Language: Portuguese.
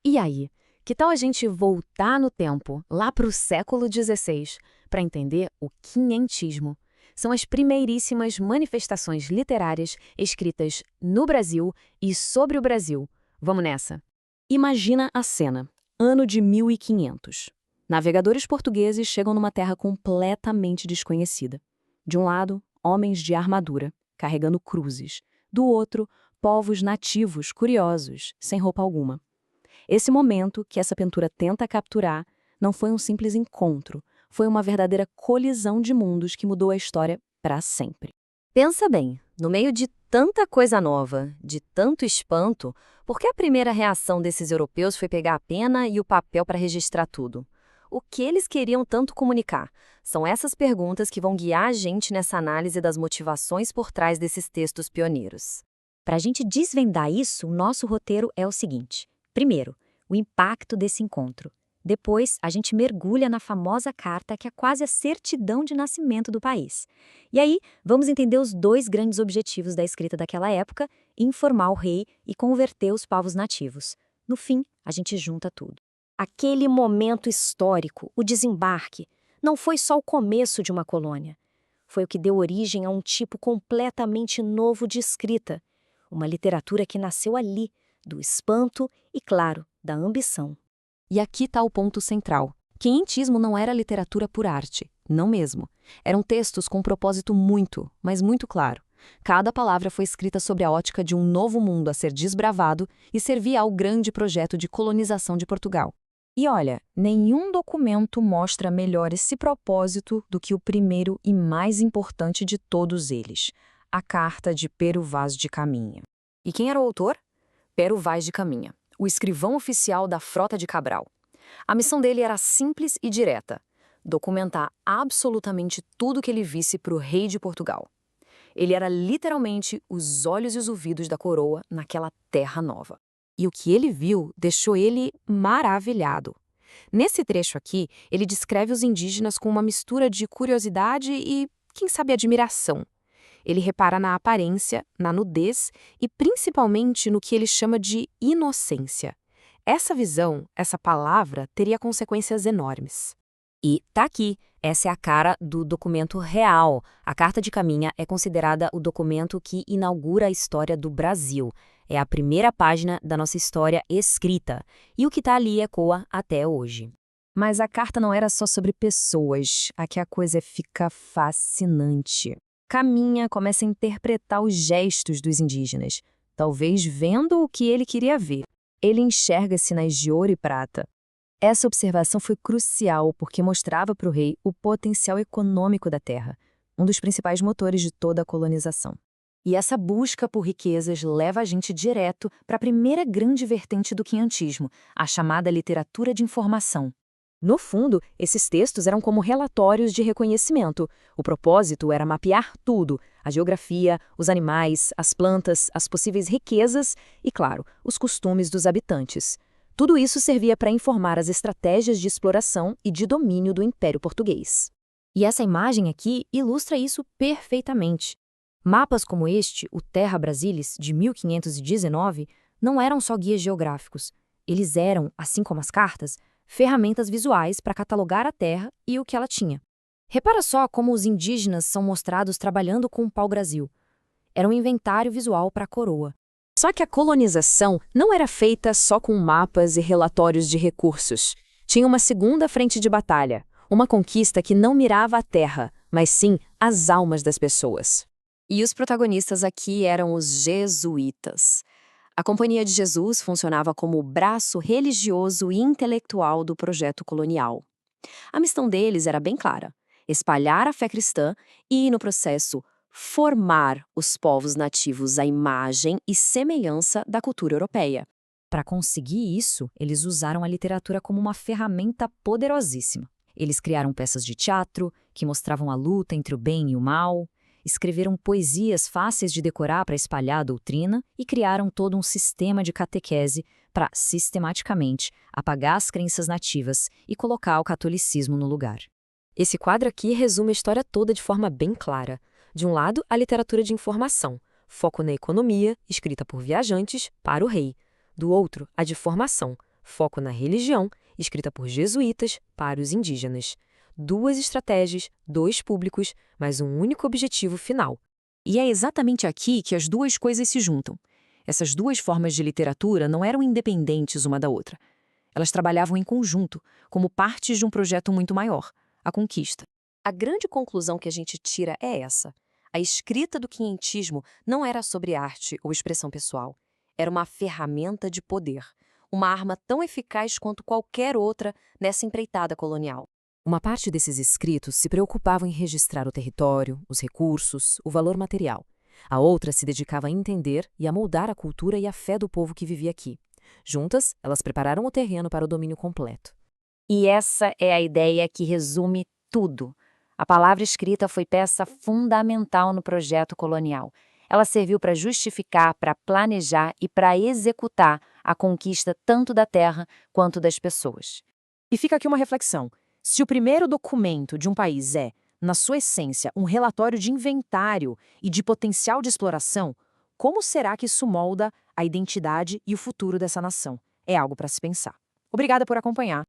E aí, que tal a gente voltar no tempo, lá para o século XVI, para entender o quinhentismo? São as primeiríssimas manifestações literárias escritas no Brasil e sobre o Brasil. Vamos nessa! Imagina a cena. Ano de 1500. Navegadores portugueses chegam numa terra completamente desconhecida. De um lado, homens de armadura, carregando cruzes. Do outro, povos nativos, curiosos, sem roupa alguma. Esse momento que essa pintura tenta capturar não foi um simples encontro, foi uma verdadeira colisão de mundos que mudou a história para sempre. Pensa bem, no meio de tanta coisa nova, de tanto espanto, por que a primeira reação desses europeus foi pegar a pena e o papel para registrar tudo? O que eles queriam tanto comunicar? São essas perguntas que vão guiar a gente nessa análise das motivações por trás desses textos pioneiros. Para a gente desvendar isso, o nosso roteiro é o seguinte. Primeiro, o impacto desse encontro. Depois, a gente mergulha na famosa carta que é quase a certidão de nascimento do país. E aí, vamos entender os dois grandes objetivos da escrita daquela época: informar o rei e converter os povos nativos. No fim, a gente junta tudo. Aquele momento histórico, o desembarque, não foi só o começo de uma colônia. Foi o que deu origem a um tipo completamente novo de escrita. Uma literatura que nasceu ali, do espanto e, claro, da ambição. E aqui está o ponto central. Quinhentismo não era literatura por arte, não mesmo. Eram textos com um propósito muito, mas muito claro. Cada palavra foi escrita sob a ótica de um novo mundo a ser desbravado e servia ao grande projeto de colonização de Portugal. E olha, nenhum documento mostra melhor esse propósito do que o primeiro e mais importante de todos eles, a Carta de Pero Vaz de Caminha. E quem era o autor? Pero Vaz de Caminha, o escrivão oficial da Frota de Cabral. A missão dele era simples e direta: documentar absolutamente tudo que ele visse para o rei de Portugal. Ele era literalmente os olhos e os ouvidos da coroa naquela terra nova. E o que ele viu deixou ele maravilhado. Nesse trecho aqui, ele descreve os indígenas com uma mistura de curiosidade e, quem sabe, admiração. Ele repara na aparência, na nudez e principalmente no que ele chama de inocência. Essa visão, essa palavra, teria consequências enormes. E tá aqui, essa é a cara do documento real. A Carta de Caminha é considerada o documento que inaugura a história do Brasil. É a primeira página da nossa história escrita. E o que tá ali ecoa até hoje. Mas a carta não era só sobre pessoas. Aqui a coisa fica fascinante. Caminha começa a interpretar os gestos dos indígenas, talvez vendo o que ele queria ver. Ele enxerga sinais de ouro e prata. Essa observação foi crucial porque mostrava para o rei o potencial econômico da terra, um dos principais motores de toda a colonização. E essa busca por riquezas leva a gente direto para a primeira grande vertente do quinhentismo, a chamada literatura de informação. No fundo, esses textos eram como relatórios de reconhecimento. O propósito era mapear tudo: a geografia, os animais, as plantas, as possíveis riquezas e, claro, os costumes dos habitantes. Tudo isso servia para informar as estratégias de exploração e de domínio do Império Português. E essa imagem aqui ilustra isso perfeitamente. Mapas como este, o Terra Brasilis, de 1519, não eram só guias geográficos. Eles eram, assim como as cartas, ferramentas visuais para catalogar a terra e o que ela tinha. Repara só como os indígenas são mostrados trabalhando com o pau-brasil. Era um inventário visual para a coroa. Só que a colonização não era feita só com mapas e relatórios de recursos. Tinha uma segunda frente de batalha, uma conquista que não mirava a terra, mas sim as almas das pessoas. E os protagonistas aqui eram os jesuítas. A Companhia de Jesus funcionava como o braço religioso e intelectual do projeto colonial. A missão deles era bem clara: espalhar a fé cristã e, no processo, formar os povos nativos à imagem e semelhança da cultura europeia. Para conseguir isso, eles usaram a literatura como uma ferramenta poderosíssima. Eles criaram peças de teatro que mostravam a luta entre o bem e o mal, escreveram poesias fáceis de decorar para espalhar a doutrina e criaram todo um sistema de catequese para, sistematicamente, apagar as crenças nativas e colocar o catolicismo no lugar. Esse quadro aqui resume a história toda de forma bem clara. De um lado, a literatura de informação, foco na economia, escrita por viajantes, para o rei. Do outro, a de formação, foco na religião, escrita por jesuítas para os indígenas. 2 estratégias, 2 públicos, mas um único objetivo final. E é exatamente aqui que as duas coisas se juntam. Essas duas formas de literatura não eram independentes uma da outra. Elas trabalhavam em conjunto, como partes de um projeto muito maior, a conquista. A grande conclusão que a gente tira é essa. A escrita do quinhentismo não era sobre arte ou expressão pessoal. Era uma ferramenta de poder, uma arma tão eficaz quanto qualquer outra nessa empreitada colonial. Uma parte desses escritos se preocupava em registrar o território, os recursos, o valor material. A outra se dedicava a entender e a moldar a cultura e a fé do povo que vivia aqui. Juntas, elas prepararam o terreno para o domínio completo. E essa é a ideia que resume tudo. A palavra escrita foi peça fundamental no projeto colonial. Ela serviu para justificar, para planejar e para executar a conquista tanto da terra quanto das pessoas. E fica aqui uma reflexão. Se o primeiro documento de um país é, na sua essência, um relatório de inventário e de potencial de exploração, como será que isso molda a identidade e o futuro dessa nação? É algo para se pensar. Obrigada por acompanhar.